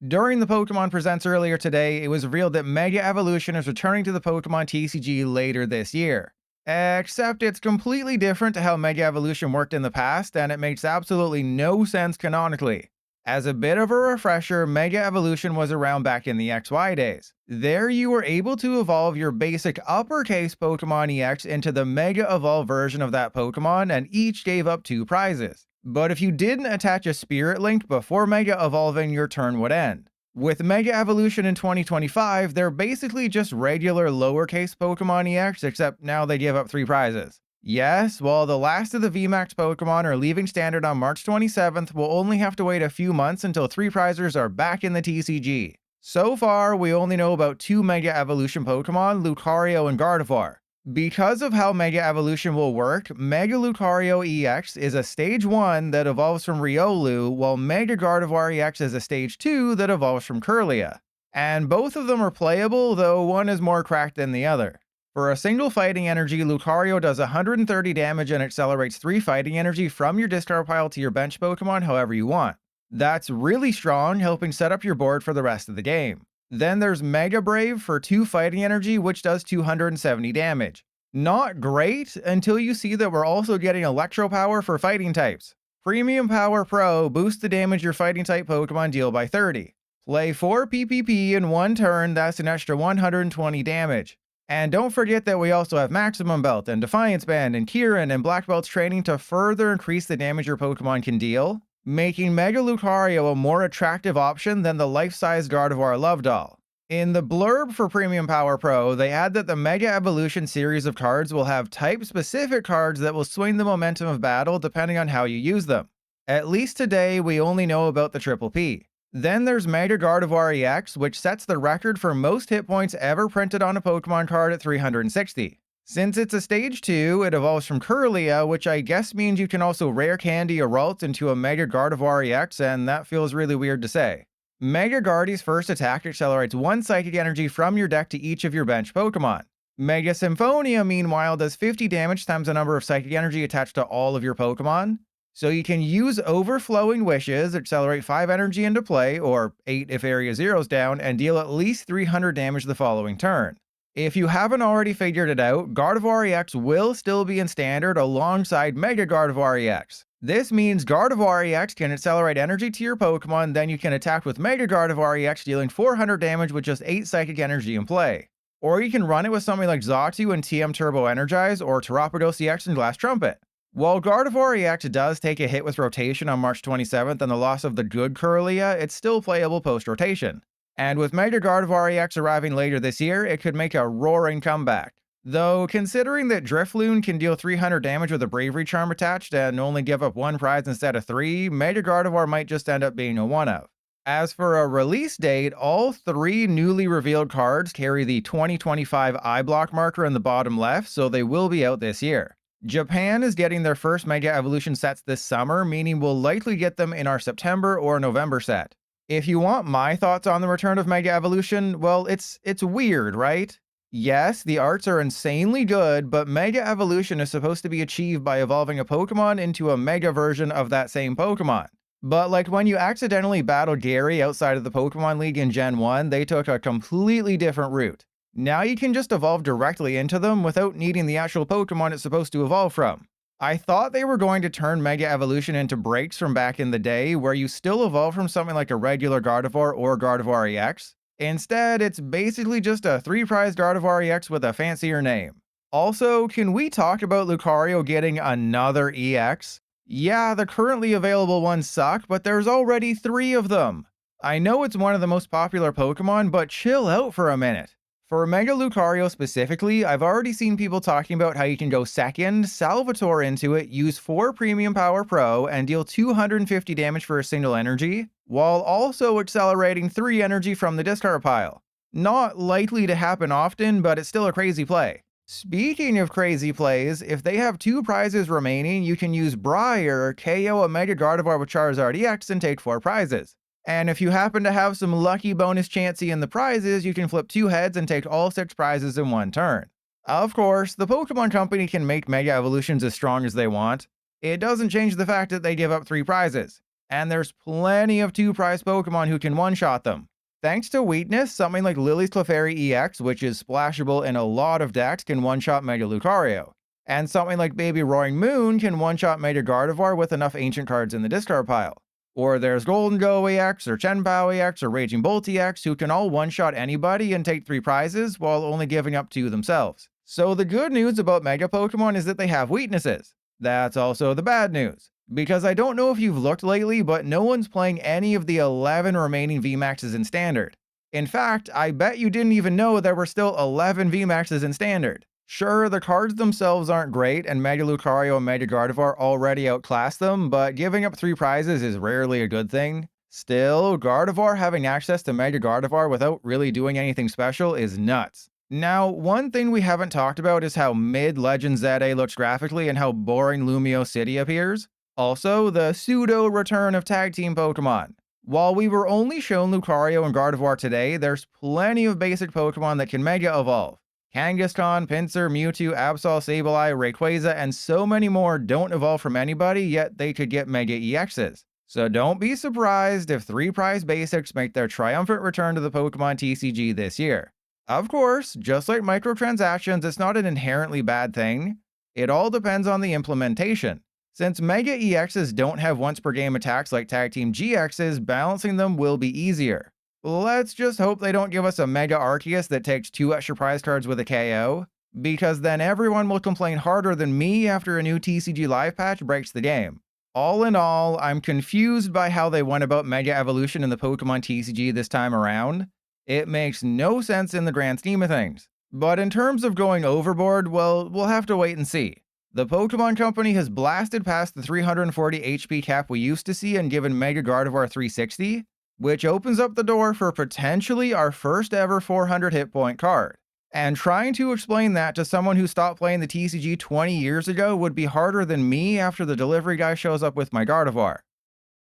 During the Pokemon Presents earlier today, it was revealed that Mega Evolution is returning to the Pokemon TCG later this year. Except it's completely different to how Mega Evolution worked in the past, and it makes absolutely no sense canonically. As a bit of a refresher, Mega Evolution was around back in the XY days. There you were able to evolve your basic uppercase Pokemon EX into the Mega Evolve version of that Pokemon, and each gave up 2 prizes. But if you didn't attach a Spirit Link before Mega Evolving, your turn would end. With Mega Evolution in 2025, they're basically just regular lowercase Pokemon EX, except now they give up 3 prizes. Yes, while the last of the VMAX Pokemon are leaving Standard on March 27th, we'll only have to wait a few months until 3 prizers are back in the TCG. So far, we only know about 2 Mega Evolution Pokemon, Lucario and Gardevoir. Because of how Mega Evolution will work, Mega Lucario EX is a Stage 1 that evolves from Riolu, while Mega Gardevoir EX is a Stage 2 that evolves from Kirlia. And both of them are playable, though one is more cracked than the other. For a single fighting energy, Lucario does 130 damage and accelerates 3 fighting energy from your discard pile to your bench Pokemon however you want. That's really strong, helping set up your board for the rest of the game. Then there's Mega Brave for 2 fighting energy, which does 270 damage. Not great until you see that we're also getting Electro Power for fighting types. Premium Power Pro boosts the damage your fighting type Pokemon deal by 30. Play 4 PPP in 1 turn, that's an extra 120 damage. And don't forget that we also have Maximum Belt and Defiance Band and Kieran and Black Belt's training to further increase the damage your Pokemon can deal, making Mega Lucario a more attractive option than the life-size Gardevoir Love Doll. In the blurb for Premium Power Pro, they add that the Mega Evolution series of cards will have type-specific cards that will swing the momentum of battle depending on how you use them. At least today, we only know about the Triple P. Then there's Mega Gardevoir EX, which sets the record for most hit points ever printed on a Pokemon card at 360. Since it's a Stage 2, it evolves from Kirlia, which I guess means you can also rare candy a Ralt into a Mega Gardevoir EX, and that feels really weird to say. Mega Gardy's first attack accelerates 1 Psychic Energy from your deck to each of your bench Pokemon. Mega Symphonia, meanwhile, does 50 damage times the number of Psychic Energy attached to all of your Pokemon. So you can use Overflowing Wishes, accelerate 5 energy into play, or 8 if Area Zero's down, and deal at least 300 damage the following turn. If you haven't already figured it out, Gardevoir EX will still be in Standard alongside Mega Gardevoir EX. This means Gardevoir EX can accelerate energy to your Pokemon, then you can attack with Mega Gardevoir EX, dealing 400 damage with just 8 Psychic Energy in play. Or you can run it with something like Xatu and TM Turbo Energize, or Terrapados EX and Glass Trumpet. While Gardevoir EX does take a hit with rotation on March 27th and the loss of the good Kirlia, it's still playable post-rotation. And with Mega Gardevoir EX arriving later this year, it could make a roaring comeback. Though, considering that Drifloon can deal 300 damage with a Bravery Charm attached and only give up 1 prize instead of 3, Mega Gardevoir might just end up being a one-of. As for a release date, all 3 newly revealed cards carry the 2025 eye block marker in the bottom left, so they will be out this year. Japan is getting their first Mega Evolution sets this summer, meaning we'll likely get them in our September or November set. If you want my thoughts on the return of Mega Evolution, well, it's weird, right? Yes, the arts are insanely good, but Mega Evolution is supposed to be achieved by evolving a Pokemon into a Mega version of that same Pokemon. But like when you accidentally battled Gary outside of the Pokemon League in Gen 1, they took a completely different route. Now you can just evolve directly into them without needing the actual Pokemon it's supposed to evolve from. I thought they were going to turn Mega Evolution into breaks from back in the day, where you still evolve from something like a regular Gardevoir or Gardevoir EX. Instead, it's basically just a 3-prize Gardevoir EX with a fancier name. Also, can we talk about Lucario getting another EX? Yeah, the currently available ones suck, but there's already 3 of them. I know it's one of the most popular Pokemon, but chill out for a minute. For Mega Lucario specifically, I've already seen people talking about how you can go second, Salvatore into it, use 4 Premium Power Pro, and deal 250 damage for a single energy, while also accelerating 3 energy from the discard pile. Not likely to happen often, but it's still a crazy play. Speaking of crazy plays, if they have 2 prizes remaining, you can use Briar, KO a Mega Gardevoir with Charizard EX, and take 4 prizes. And if you happen to have some lucky bonus Chansey in the prizes, you can flip 2 heads and take all 6 prizes in 1 turn. Of course, the Pokemon Company can make Mega Evolutions as strong as they want. It doesn't change the fact that they give up 3 prizes. and there's plenty of 2-prize Pokemon who can one-shot them. Thanks to weakness, something like Lily's Clefairy EX, which is splashable in a lot of decks, can one-shot Mega Lucario. And something like Baby Roaring Moon can one-shot Mega Gardevoir with enough ancient cards in the discard pile. Or there's Golden Go EX, or Chenpao EX, or Raging Bolt EX, who can all one-shot anybody and take 3 prizes while only giving up 2 themselves. So the good news about Mega Pokemon is that they have weaknesses. That's also the bad news. Because I don't know if you've looked lately, but no one's playing any of the 11 remaining VMAXs in Standard. In fact, I bet you didn't even know there were still 11 VMAXs in Standard. Sure, the cards themselves aren't great, and Mega Lucario and Mega Gardevoir already outclass them, but giving up 3 prizes is rarely a good thing. Still, Gardevoir having access to Mega Gardevoir without really doing anything special is nuts. Now, one thing we haven't talked about is how mid-Legend ZA looks graphically and how boring Lumio City appears. Also, the pseudo-return of tag team Pokemon. While we were only shown Lucario and Gardevoir today, there's plenty of basic Pokemon that can Mega Evolve. Kangaskhan, Pinsir, Mewtwo, Absol, Sableye, Rayquaza, and so many more don't evolve from anybody, yet they could get Mega EXs. So don't be surprised if 3-prize basics make their triumphant return to the Pokemon TCG this year. Of course, just like microtransactions, it's not an inherently bad thing. It all depends on the implementation. Since Mega EXs don't have once per game attacks like Tag Team GXs, balancing them will be easier. Let's just hope they don't give us a Mega Arceus that takes 2 extra prize cards with a KO, because then everyone will complain harder than me after a new TCG Live patch breaks the game. All in all, I'm confused by how they went about Mega Evolution in the Pokemon TCG this time around. It makes no sense in the grand scheme of things. But in terms of going overboard, well, we'll have to wait and see. The Pokemon Company has blasted past the 340 HP cap we used to see and given Mega Gardevoir 360, which opens up the door for potentially our first ever 400 hit point card. And trying to explain that to someone who stopped playing the TCG 20 years ago would be harder than me after the delivery guy shows up with my Gardevoir.